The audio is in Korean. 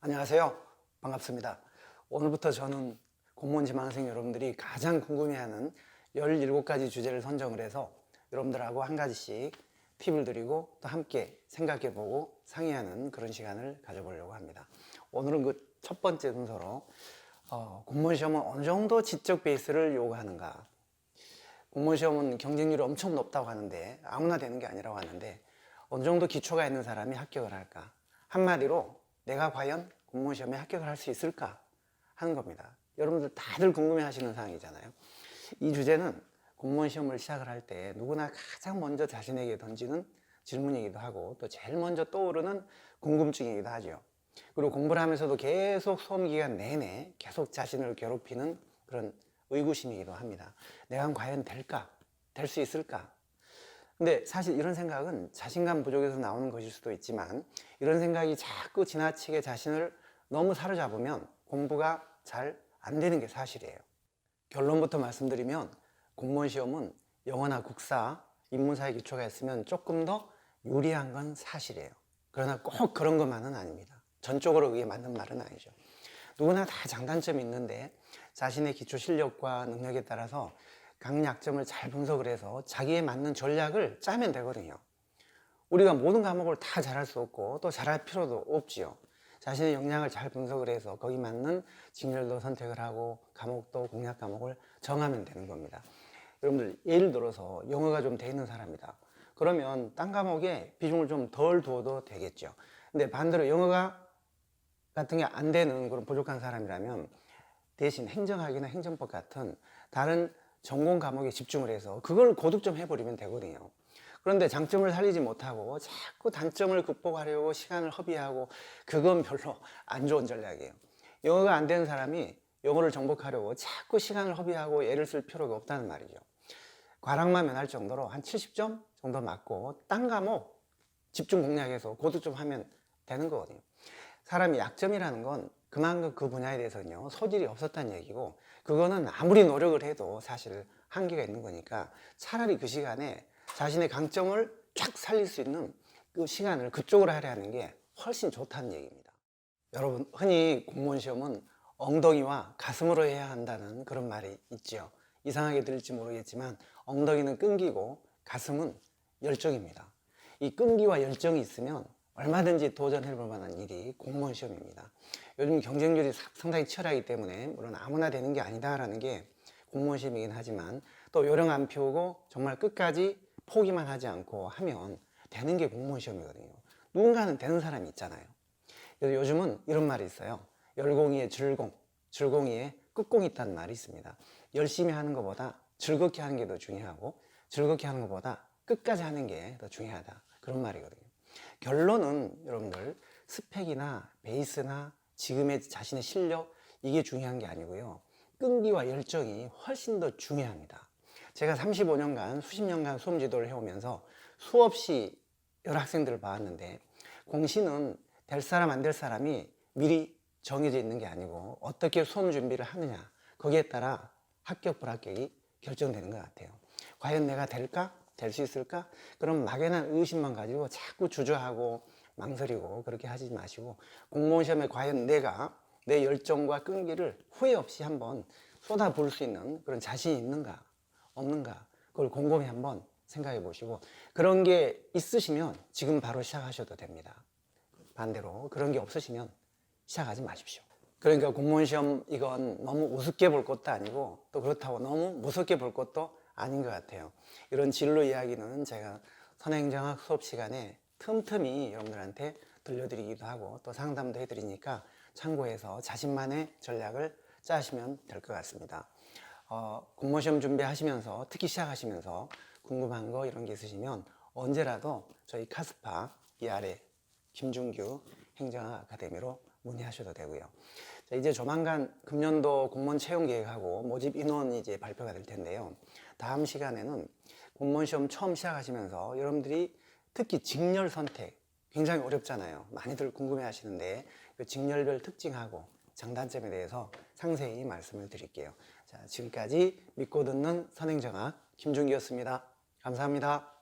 안녕하세요. 반갑습니다. 오늘부터 저는 공무원 지망생 여러분들이 가장 궁금해하는 17가지 주제를 선정을 해서 여러분들하고 한 가지씩 팁을 드리고 또 함께 생각해보고 상의하는 그런 시간을 가져보려고 합니다. 오늘은 그 첫 번째 순서로 공무원 시험은 어느 정도 지적 베이스를 요구하는가. 공무원 시험은 경쟁률이 엄청 높다고 하는데 아무나 되는 게 아니라고 하는데 어느 정도 기초가 있는 사람이 합격을 할까. 한마디로 내가 과연 공무원 시험에 합격을 할 수 있을까 하는 겁니다. 여러분들 다들 궁금해 하시는 사항이잖아요. 이 주제는 공무원 시험을 시작을 할 때 누구나 가장 먼저 자신에게 던지는 질문이기도 하고 또 제일 먼저 떠오르는 궁금증이기도 하죠. 그리고 공부를 하면서도 계속 수험 기간 내내 계속 자신을 괴롭히는 그런 의구심이기도 합니다. 내가 과연 될까? 될 수 있을까? 근데 사실 이런 생각은 자신감 부족에서 나오는 것일 수도 있지만 이런 생각이 자꾸 지나치게 자신을 너무 사로잡으면 공부가 잘 안 되는 게 사실이에요. 결론부터 말씀드리면 공무원 시험은 영어나 국사, 인문사의 기초가 있으면 조금 더 유리한 건 사실이에요. 그러나 꼭 그런 것만은 아닙니다. 전적으로 그게 맞는 말은 아니죠. 누구나 다 장단점이 있는데 자신의 기초 실력과 능력에 따라서 각 약점을 잘 분석을 해서 자기에 맞는 전략을 짜면 되거든요. 우리가 모든 과목을 다 잘할 수 없고 또 잘할 필요도 없지요. 자신의 역량을 잘 분석을 해서 거기 맞는 직렬도 선택을 하고 과목도 공략 과목을 정하면 되는 겁니다. 여러분들 예를 들어서 영어가 좀 돼 있는 사람이다. 그러면 딴 과목에 비중을 좀 덜 두어도 되겠죠. 근데 반대로 영어가 같은 게 안 되는 그런 부족한 사람이라면 대신 행정학이나 행정법 같은 다른 전공 과목에 집중을 해서 그걸 고득점 해버리면 되거든요. 그런데 장점을 살리지 못하고 자꾸 단점을 극복하려고 시간을 허비하고 그건 별로 안 좋은 전략이에요. 영어가 안 되는 사람이 영어를 정복하려고 자꾸 시간을 허비하고 애를 쓸 필요가 없다는 말이죠. 과락만 면할 정도로 한 70점 정도 맞고 딴 과목 집중 공략해서 고득점 하면 되는 거거든요. 사람이 약점이라는 건 그만큼 그 분야에 대해서는요 소질이 없었다는 얘기고 그거는 아무리 노력을 해도 사실 한계가 있는 거니까 차라리 그 시간에 자신의 강점을 쫙 살릴 수 있는 그 시간을 그쪽으로 하려는 게 훨씬 좋다는 얘기입니다. 여러분 흔히 공무원 시험은 엉덩이와 가슴으로 해야 한다는 그런 말이 있죠. 이상하게 들릴지 모르겠지만 엉덩이는 끈기고 가슴은 열정입니다. 이 끈기와 열정이 있으면 얼마든지 도전해 볼 만한 일이 공무원 시험입니다. 요즘 경쟁률이 상당히 치열하기 때문에 물론 아무나 되는 게 아니다라는 게 공무원 시험이긴 하지만 또 요령 안 피우고 정말 끝까지 포기만 하지 않고 하면 되는 게 공무원 시험이거든요. 누군가는 되는 사람이 있잖아요. 그래서 요즘은 이런 말이 있어요. 열공이의 즐공, 즐공이의 끝공이 있다는 말이 있습니다. 열심히 하는 것보다 즐겁게 하는 게 더 중요하고 즐겁게 하는 것보다 끝까지 하는 게 더 중요하다. 그런 말이거든요. 결론은 여러분들 스펙이나 베이스나 지금의 자신의 실력 이게 중요한 게 아니고요. 끈기와 열정이 훨씬 더 중요합니다. 제가 35년간 수십 년간 수험 지도를 해오면서 수없이 여러 학생들을 봐왔는데 공시는 될 사람 안 될 사람이 미리 정해져 있는 게 아니고 어떻게 수험 준비를 하느냐 거기에 따라 합격 불합격이 결정되는 것 같아요. 과연 내가 될까? 될 수 있을까? 그럼 막연한 의심만 가지고 자꾸 주저하고 망설이고 그렇게 하지 마시고 공무원 시험에 과연 내가 내 열정과 끈기를 후회 없이 한번 쏟아부을 수 있는 그런 자신이 있는가 없는가 그걸 곰곰이 한번 생각해 보시고 그런 게 있으시면 지금 바로 시작하셔도 됩니다. 반대로 그런 게 없으시면 시작하지 마십시오. 그러니까 공무원 시험 이건 너무 우습게 볼 것도 아니고 또 그렇다고 너무 무섭게 볼 것도 아닌 것 같아요. 이런 진로 이야기는 제가 선행정학 수업 시간에 틈틈이 여러분들한테 들려드리기도 하고 또 상담도 해드리니까 참고해서 자신만의 전략을 짜시면 될 것 같습니다. 공무원 시험 준비하시면서 특히 시작하시면서 궁금한 거 이런 게 있으시면 언제라도 저희 카스파 이 아래 김준규 행정학 아카데미로 문의하셔도 되고요. 자, 이제 조만간 금년도 공무원 채용 계획하고 모집 인원이 이제 발표가 될 텐데요. 다음 시간에는 공무원 시험 처음 시작하시면서 여러분들이 특히 직렬 선택 굉장히 어렵잖아요. 많이들 궁금해 하시는데 그 직렬별 특징하고 장단점에 대해서 상세히 말씀을 드릴게요. 자, 지금까지 믿고 듣는 선행정학 김준기였습니다. 감사합니다.